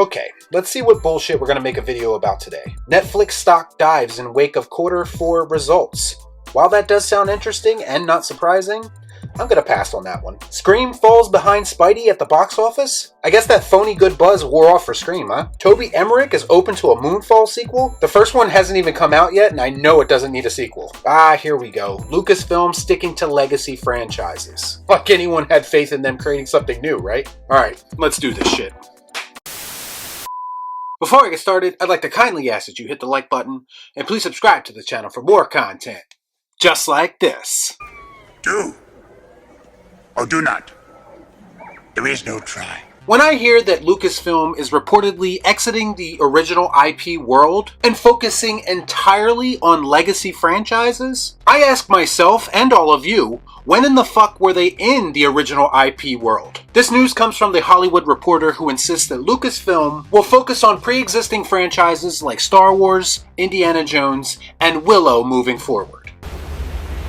Okay, let's see what bullshit we're gonna make a video about today. Netflix stock dives in wake of Q4 results. While that does sound interesting and not surprising, I'm gonna pass on that one. Scream falls behind Spidey at the box office? I guess that phony good buzz wore off for Scream, huh? Toby Emmerich is open to a Moonfall sequel? The first one hasn't even come out yet, and I know it doesn't need a sequel. Ah, here we go. Lucasfilm sticking to legacy franchises. Like anyone had faith in them creating something new, right? Alright, let's do this shit. Before I get started, I'd like to kindly ask that you hit the like button, and please subscribe to the channel for more content. Just like this. Do or do not. There is no try. When I hear that Lucasfilm is reportedly exiting the original IP world and focusing entirely on legacy franchises, I ask myself and all of you, when in the fuck were they in the original IP world? This news comes from The Hollywood Reporter, who insists that Lucasfilm will focus on pre-existing franchises like Star Wars, Indiana Jones, and Willow moving forward.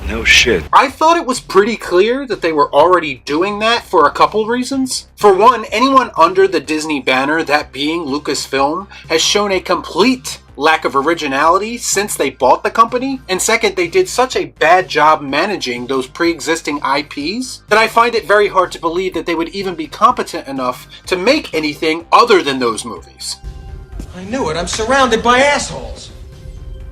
No shit. I thought it was pretty clear that they were already doing that for a couple reasons. For one, anyone under the Disney banner, that being Lucasfilm, has shown a complete lack of originality since they bought the company. And second, they did such a bad job managing those pre-existing IPs that I find it very hard to believe that they would even be competent enough to make anything other than those movies. I knew it. I'm surrounded by assholes.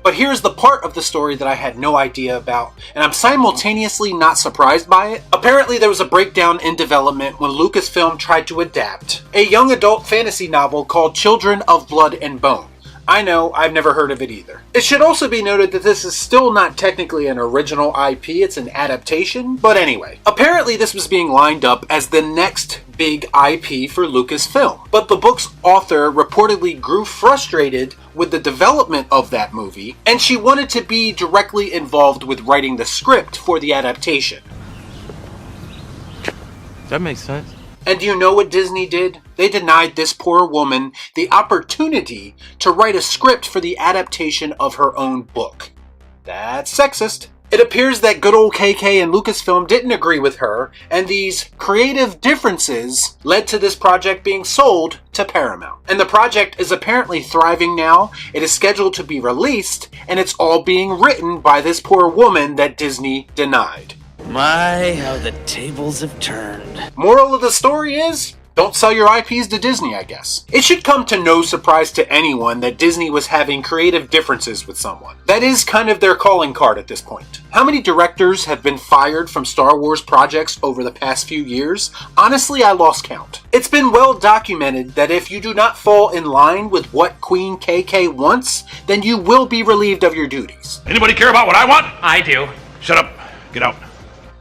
But here's the part of the story that I had no idea about, and I'm simultaneously not surprised by it. Apparently there was a breakdown in development when Lucasfilm tried to adapt a young adult fantasy novel called Children of Blood and Bone. I know, I've never heard of it either. It should also be noted that this is still not technically an original IP, it's an adaptation, but anyway. Apparently this was being lined up as the next big IP for Lucasfilm, but the book's author reportedly grew frustrated with the development of that movie, and she wanted to be directly involved with writing the script for the adaptation. That makes sense. And do you know what Disney did? They denied this poor woman the opportunity to write a script for the adaptation of her own book. That's sexist. It appears that good old KK and Lucasfilm didn't agree with her, and these creative differences led to this project being sold to Paramount. And the project is apparently thriving now, it is scheduled to be released, and it's all being written by this poor woman that Disney denied. My, how the tables have turned. Moral of the story is, don't sell your IPs to Disney, I guess. It should come to no surprise to anyone that Disney was having creative differences with someone. That is kind of their calling card at this point. How many directors have been fired from Star Wars projects over the past few years? Honestly, I lost count. It's been well documented that if you do not fall in line with what Queen KK wants, then you will be relieved of your duties. Anybody care about what I want? I do. Shut up. Get out.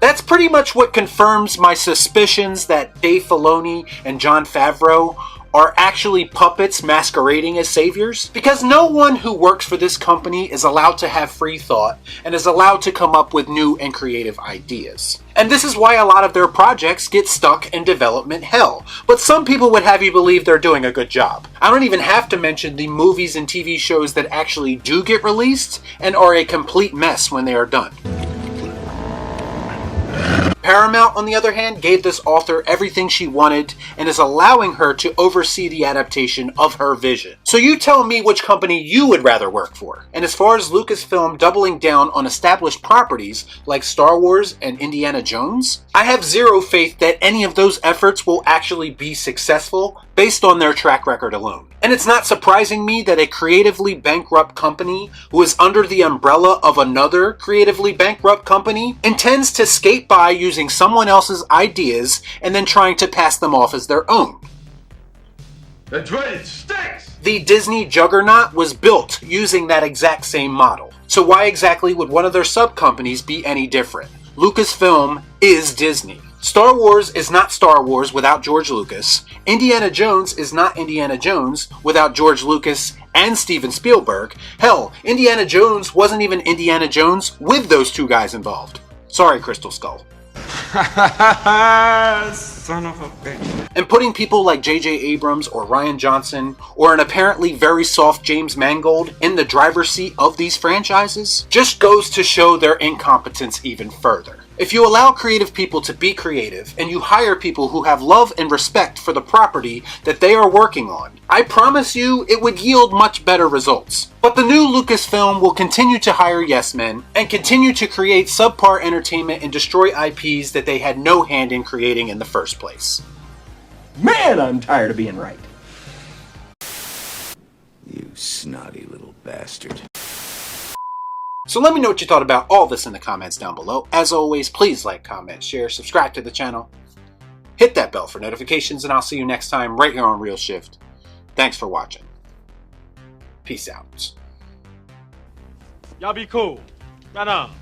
That's pretty much what confirms my suspicions that Dave Filoni and Jon Favreau are actually puppets masquerading as saviors. Because no one who works for this company is allowed to have free thought and is allowed to come up with new and creative ideas. And this is why a lot of their projects get stuck in development hell. But some people would have you believe they're doing a good job. I don't even have to mention the movies and TV shows that actually do get released and are a complete mess when they are done. Paramount, on the other hand, gave this author everything she wanted and is allowing her to oversee the adaptation of her vision. So you tell me which company you would rather work for. And as far as Lucasfilm doubling down on established properties like Star Wars and Indiana Jones, I have zero faith that any of those efforts will actually be successful based on their track record alone. And it's not surprising me that a creatively bankrupt company who is under the umbrella of another creatively bankrupt company intends to skate by using someone else's ideas and then trying to pass them off as their own. That's right, it stinks! The Disney juggernaut was built using that exact same model. So why exactly would one of their sub-companies be any different? Lucasfilm is Disney. Star Wars is not Star Wars without George Lucas. Indiana Jones is not Indiana Jones without George Lucas and Steven Spielberg. Hell, Indiana Jones wasn't even Indiana Jones with those two guys involved. Sorry, Crystal Skull. son of a bitch. And putting people like J.J. Abrams or Rian Johnson or an apparently very soft James Mangold in the driver's seat of these franchises just goes to show their incompetence even further. If you allow creative people to be creative and you hire people who have love and respect for the property that they are working on, I promise you it would yield much better results. But the new Lucasfilm will continue to hire yes men and continue to create subpar entertainment and destroy IPs that they had no hand in creating in the first place. Man, I'm tired of being right. You snotty little bastard. So let me know what you thought about all this in the comments down below. As always, please like, comment, share, subscribe to the channel. Hit that bell for notifications, and I'll see you next time right here on Real Shift. Thanks for watching. Peace out. Y'all be cool. Right on.